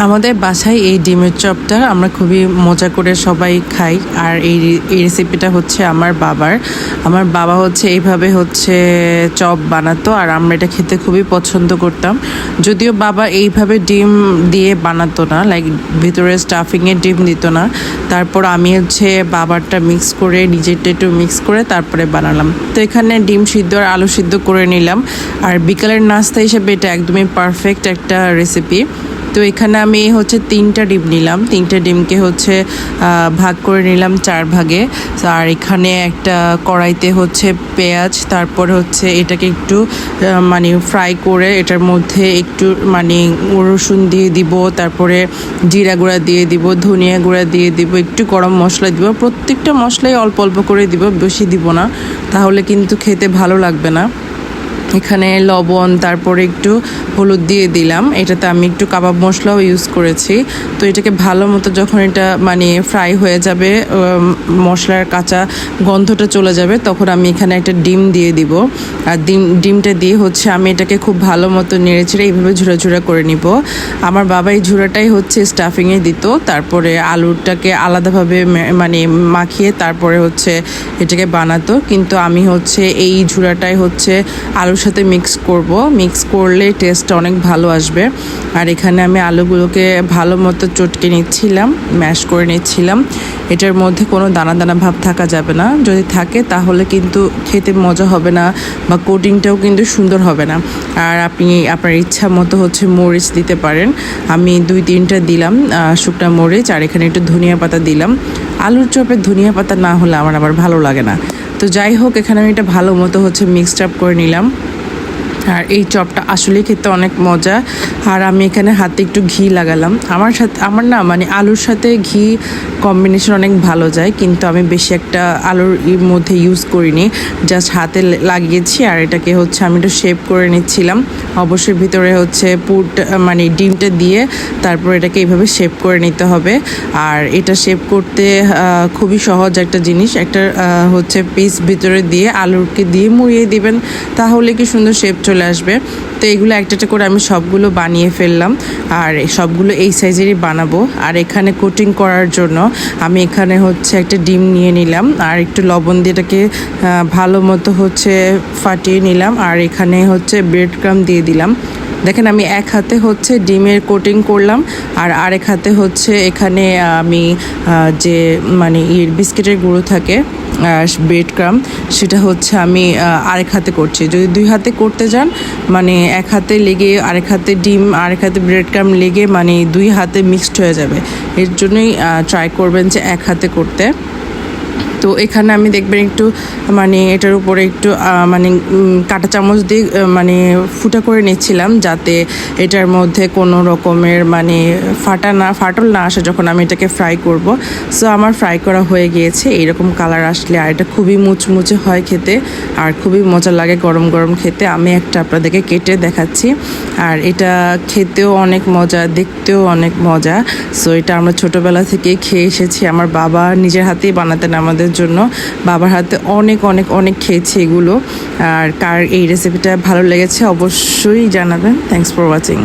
আমাদের বাসায় এই ডিমের চপটা আমরা খুবই মজা করে সবাই খাই। আর এই রেসিপিটা হচ্ছে আমার বাবা হচ্ছে এইভাবে হচ্ছে চপ বানাতো, আর আমরা এটা খেতে খুবই পছন্দ করতাম। যদিও বাবা এইভাবে ডিম দিয়ে বানাতো না, লাইক ভিতরে স্টাফিংয়ের ডিম দিত না, তারপর আমি হচ্ছে বাবারটা মিক্স করে নিজেরটা একটু মিক্স করে তারপরে বানালাম। তো এখানে ডিম সিদ্ধ আর আলু সিদ্ধ করে নিলাম। আর বিকালের নাস্তা হিসেবে এটা একদমই পারফেক্ট একটা রেসিপি। তো এখানে আমি হচ্ছে 3টা ডিম নিলাম, 3টে ডিমকে হচ্ছে ভাগ করে নিলাম 4 ভাগে। আর এখানে একটা কড়াইতে হচ্ছে পেঁয়াজ, তারপরে হচ্ছে এটাকে একটু মানে ফ্রাই করে এটার মধ্যে একটু মানে রসুন দিয়ে দিব, তারপরে জিরা গুঁড়া দিয়ে দিব, ধনিয়া গুঁড়া দিয়ে দিব, একটু গরম মশলা দিব। প্রত্যেকটা মশলাই অল্প অল্প করে দিব, বেশি দিব না, তাহলে কিন্তু খেতে ভালো লাগবে না। এখানে লবণ, তারপরে একটু হলুদ দিয়ে দিলাম। এটাতে আমি একটু কাবাব মশলাও ইউজ করেছি। তো এটাকে ভালো মতো যখন এটা মানে ফ্রাই হয়ে যাবে, মশলার কাঁচা গন্ধটা চলে যাবে, তখন আমি এখানে একটা ডিম দিয়ে দিব। আর ডিমটা দিয়ে হচ্ছে আমি এটাকে খুব ভালো মতো নেড়েচেড়ে এইভাবে ঝুরা ঝুরা করে নিব। আমার বাবা এই ঝুরাটাই হচ্ছে স্টাফিংয়ে দিত, তারপরে আলুটাকে আলাদাভাবে মানে মাখিয়ে তারপরে হচ্ছে এটাকে বানাতো। কিন্তু আমি হচ্ছে এই ঝুরাটাই হচ্ছে আলুর সাথে মিক্স করলে টেস্টটা অনেক ভালো আসবে। আর এখানে আমি আলুগুলোকে ভালো মতো চটকে নিচ্ছিলাম, ম্যাশ করে নিচ্ছিলাম। এটার মধ্যে কোনো দানা দানা ভাব থাকা যাবে না, যদি থাকে তাহলে কিন্তু খেতে মজা হবে না বা কোটিংটাও কিন্তু সুন্দর হবে না। আর আপনি আপনার ইচ্ছা মতো হচ্ছে মরিচ দিতে পারেন। আমি 2-3টা দিলাম শুকনা মরিচ, আর এখানে একটু ধনিয়া পাতা দিলাম। আলুর চপে ধনিয়া পাতা না হলে আমার আবার ভালো লাগে না। তো যাই হোক, এখানে আমি এটা ভালো মতো হচ্ছে মিক্সড আপ করে নিলাম। আর এই চপটা আসলেই খেতে অনেক মজা। আর আমি এখানে হাতে একটু ঘি লাগালাম। আমার না মানে আলুর সাথে ঘি কম্বিনেশন অনেক ভালো যায়, কিন্তু আমি বেশি একটা আলুর মধ্যে ইউজ করিনি, জাস্ট হাতে লাগিয়েছি। আর এটাকে হচ্ছে আমি একটু শেপ করে নিচ্ছিলাম। অবশ্যই ভিতরে হচ্ছে মানে ডিমটা দিয়ে তারপর এটাকে এইভাবে শেপ করে নিতে হবে। আর এটা শেপ করতে খুবই সহজ একটা জিনিস। একটা হচ্ছে পিস ভিতরে দিয়ে আলুকে দিয়ে মুড়িয়ে দিবেন, তাহলে কি সুন্দর শেপ চলে আসবে। তো এগুলো একটা একটা করে আমি সবগুলো বানিয়ে ফেললাম, আর সবগুলো এই সাইজেরই বানাবো। আর এখানে কোটিং করার জন্য আমি এখানে হচ্ছে একটা ডিম নিয়ে নিলাম, আর একটু লবণ দিয়ে এটাকে ভালো মতো হচ্ছে ফাটিয়ে নিলাম। আর এখানে হচ্ছে ব্রেড ক্রাম্ব দিয়ে দিলাম। দেখেন, আমি এক হাতে হচ্ছে ডিমের কোটিং করলাম, আর আরেক হাতে হচ্ছে এখানে আমি যে মানে বিস্কিটের গুঁড়ো থাকে ব্রেড ক্রাম্ব, সেটা হচ্ছে আমি আরেক হাতে করছি। যদি 2 হাতে করতে যান, মানে এক হাতে লেগে আরেক হাতে ডিম, আরেক হাতে ব্রেড ক্রাম্ব লেগে মানে 2 হাতে মিক্সড হয়ে যাবে। এর জন্যই ট্রাই করবেন যে এক হাতে করতে। তো এখানে আমি দেখবেন একটু মানে এটার উপরে একটু মানে কাঁটা চামচ দিয়ে মানে ফুটা করে নিচ্ছিলাম, যাতে এটার মধ্যে কোনো রকমের মানে ফাটল না আসে যখন আমি এটাকে ফ্রাই করব। সো আমার ফ্রাই করা হয়ে গিয়েছে। এইরকম কালার আসলে, আর এটা খুবই মুচমুচে হয় খেতে, আর খুবই মজা লাগে গরম গরম খেতে। আমি একটা আপনাদেরকে কেটে দেখাচ্ছি। আর এটা খেতেও অনেক মজা, দেখতেও অনেক মজা। সো এটা আমরা ছোটোবেলা থেকে খেয়ে এসেছি। আমার বাবা নিজের হাতেই বানাতেন আমাদের জন্য। বাবার হাতে অনেক অনেক অনেক খেয়েছি এগুলো। আর কার এই রেসিপিটা ভালো লেগেছে অবশ্যই জানাবেন। Thanks for watching.